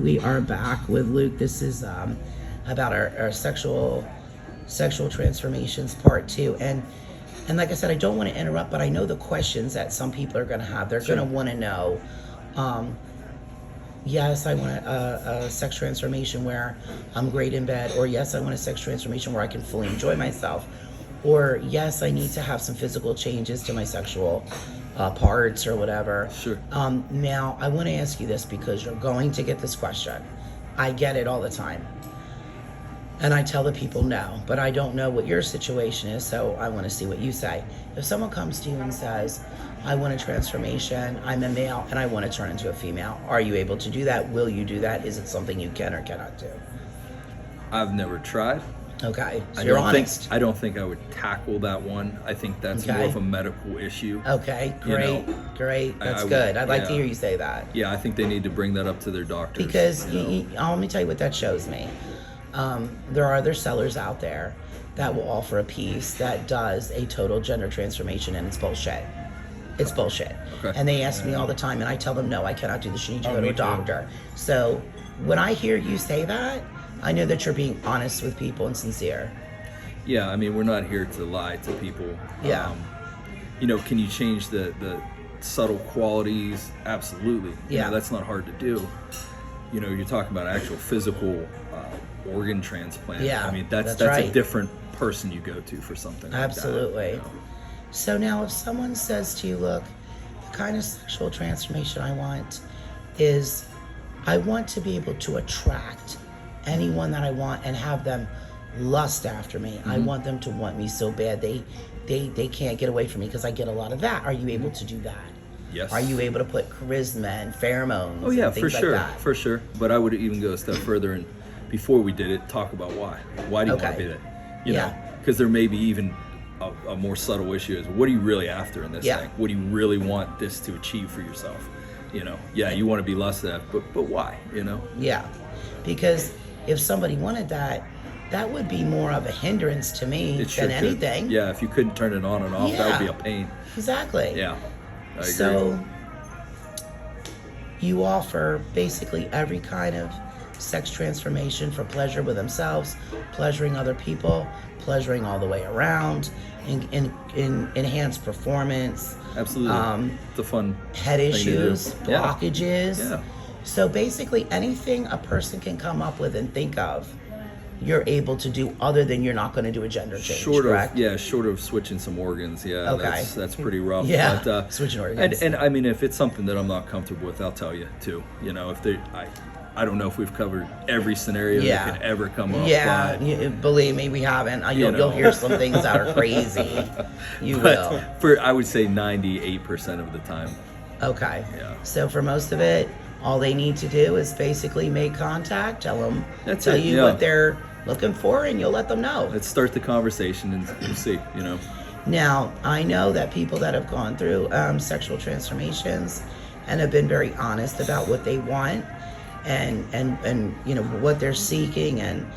we are back with Luke. This is about our sexual transformations part 2. And like I said, I don't want to interrupt, but I know the questions that some people are going to have. They're going to want to know, yes, I want a sex transformation where I'm great in bed, or yes, I want a sex transformation where I can fully enjoy myself, or yes, I need to have some physical changes to my sexual parts or whatever. Sure. Now, I want to ask you this because you're going to get this question. I get it all the time. And I tell the people no, but I don't know what your situation is, so I want to see what you say. If someone comes to you and says, I want a transformation, I'm a male, and I want to turn into a female, are you able to do that? Will you do that? Is it something you can or cannot do? I've never tried. Okay, so you're honest. I don't think I would tackle that one. I think that's more of a medical issue. Okay, great, great. That's good. I'd like to hear you say that. Yeah, I think they need to bring that up to their doctors. Because let me tell you what that shows me. There are other sellers out there that will offer a piece that does a total gender transformation, and it's bullshit. It's bullshit. Okay. And they ask me all the time, and I tell them, no, I cannot do this. You need to go to a doctor. So when I hear you say that, I know that you're being honest with people and sincere. Yeah, I mean, we're not here to lie to people. Yeah. Can you change the subtle qualities? Absolutely. Yeah. That's not hard to do. You're talking about actual physical organ transplant. Yeah, I mean, that's right. a different person you go to for something like Absolutely. that. So now if someone says to you, look, the kind of sexual transformation I want is I want to be able to attract anyone that I want and have them lust after me. I want them to want me so bad they can't get away from me, because I get a lot of that. Are you able to do that? Yes. Are you able to put charisma and pheromones Oh yeah, and things for sure, like that? for sure. But I would even go a step further, and before we did it, talk about why. Why do you want to be that? Because there may be even a more subtle issue is, what are you really after in this thing? What do you really want this to achieve for yourself? You want to be lusted at, but why? Yeah, because if somebody wanted that, that would be more of a hindrance to me than anything. Yeah, if you couldn't turn it on and off, that would be a pain. Exactly. Yeah, I agree. So you offer basically every kind of sex transformation for pleasure with themselves, pleasuring other people, pleasuring all the way around, in enhanced performance. Absolutely. It's a fun head thing to do. issues, blockages. Yeah. So basically anything a person can come up with and think of, you're able to do, other than you're not going to do a gender change, correct? Short of switching some organs. Yeah, okay. That's pretty rough. Yeah, but, switching organs. And I mean, if it's something that I'm not comfortable with, I'll tell you too. If I don't know if we've covered every scenario that could ever come up. Yeah, but, believe me, we haven't. You'll hear some things that are crazy. You will. I would say 98% of the time. Okay. Yeah. So for most of it, all they need to do is basically make contact, tell you what they're looking for, and you'll let them know. Let's start the conversation and we'll see, Now, I know that people that have gone through sexual transformations and have been very honest about what they want and what they're seeking, and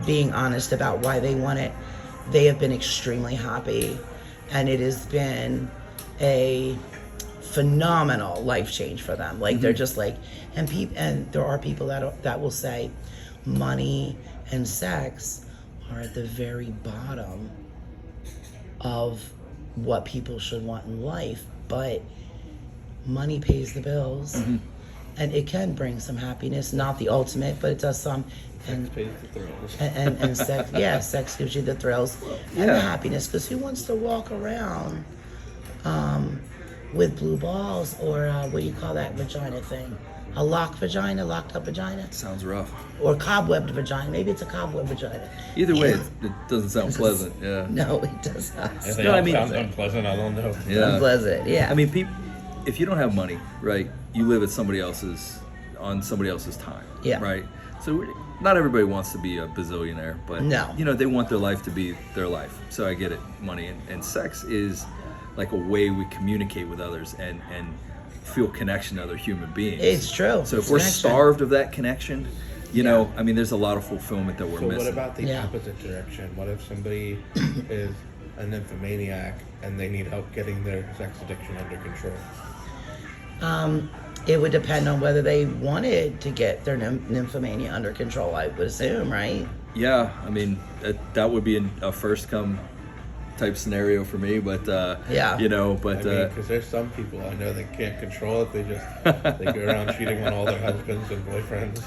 being honest about why they want it, they have been extremely happy, and it has been a phenomenal life change for them. Like they're just like, and there are people that will say money and sex are at the very bottom of what people should want in life, but money pays the bills, and it can bring some happiness, not the ultimate, but it does some. Sex pays the thrills. And sex, sex gives you the thrills and the happiness, because who wants to walk around with blue balls, or what do you call that vagina thing? A locked up vagina? Sounds rough. Or cobwebbed vagina. Maybe it's a cobweb vagina. Either way, it doesn't sound pleasant. Yeah. No, it does not. If it sounds unpleasant, I don't know. Yeah. Unpleasant, yeah. I mean, if you don't have money, right, you live at somebody else's time. Yeah. Right? So not everybody wants to be a bazillionaire, but no. They want their life to be their life. So I get it, money. And sex is like a way we communicate with others and feel connection to other human beings. It's true. So if we're starved of that connection, I mean, there's a lot of fulfillment that we're missing. So what about the opposite direction? What if somebody is a nymphomaniac and they need help getting their sex addiction under control? It would depend on whether they wanted to get their nymphomania under control, I would assume, right? Yeah, I mean, that would be a first come type scenario for me, but Yeah. you know, but I mean, because there's some people I know that can't control it. They go around cheating on all their husbands and boyfriends.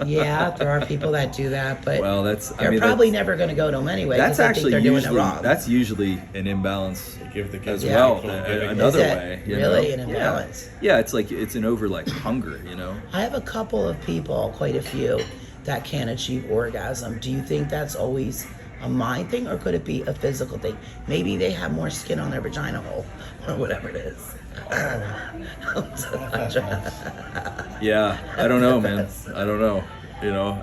Yeah, there are people that do that, but well, they're probably never going to go to them anyway. That's 'cause they think actually they're doing usually it wrong. that's usually an imbalance They give the kids as well. sexual giving. Another Is it way, you really know? an imbalance? Yeah, it's like it's an over like hunger, you know. I have a couple of people, quite a few, that can't achieve orgasm. Do you think that's always a mind thing, or could it be a physical thing? Maybe they have more skin on their vagina hole, or whatever it is. Yeah, I don't know, man. I don't know. You know,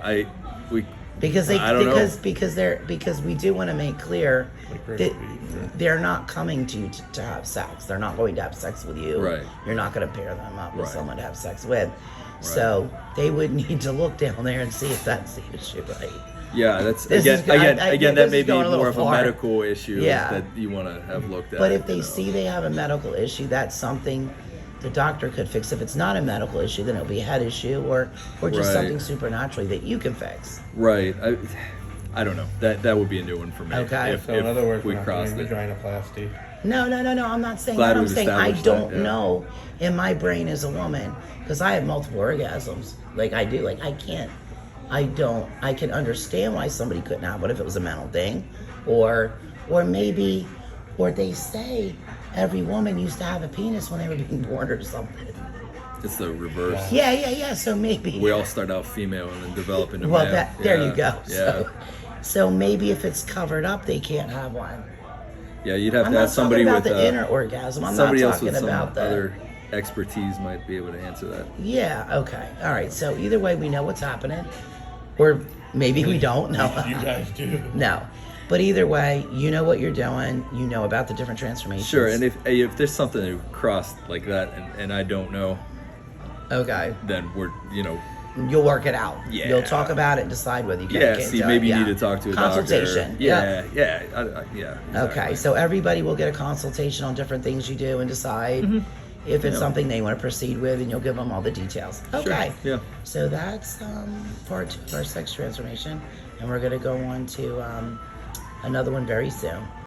because we do want to make clear that they're not coming to have sex. They're not going to have sex with you. Right. You're not going to pair them up with Right. someone to have sex with. So they would need to look down there and see if that's the issue, right? Yeah, that's This again, is- again, I- again. this That may is be going a little more of a far. medical issue Yeah. that you want to have looked at. But if they you know. see they have a medical issue, that's something the doctor could fix. If it's not a medical issue, then it'll be a head issue or just Right. something supernaturally that you can fix. Right. I don't know. That would be a new one for me. Okay. If, So in other words, we we're not crossed doing it. vaginoplasty. No. I'm not saying Glad that. I'm we've saying I established don't that, yeah. know in my brain as a woman, because I have multiple orgasms. Like I do. Like I can understand why somebody couldn't have one if it was a mental thing. Or maybe they say every woman used to have a penis when they were being born or something. It's the reverse. Yeah. So maybe. We all start out female and then develop into Well, male. there Yeah, you go. Yeah. So maybe if it's covered up, they can't have one. Yeah, you'd have I'm to not ask somebody talking about with the inner orgasm. I'm not somebody else talking with some about the other expertise might be able to answer that. Yeah. Okay. All right. So either way, we know what's happening, or maybe we don't. No. You guys do. No. But either way, you know what you're doing. You know about the different transformations. Sure, and if there's something that crossed like that and I don't know, okay, then we're you'll work it out. Yeah. You'll talk about it and decide whether you can. yeah. or can't See, do it. maybe you Yeah. need to talk to a consultation. doctor. Yeah. Yeah. Okay, Exactly. so everybody will get a consultation on different things you do and decide if it's Yeah. something they want to proceed with, and you'll give them all the details. Okay. Sure. Yeah. So that's part 2 of our sex transformation, and we're going to go on to another one very soon.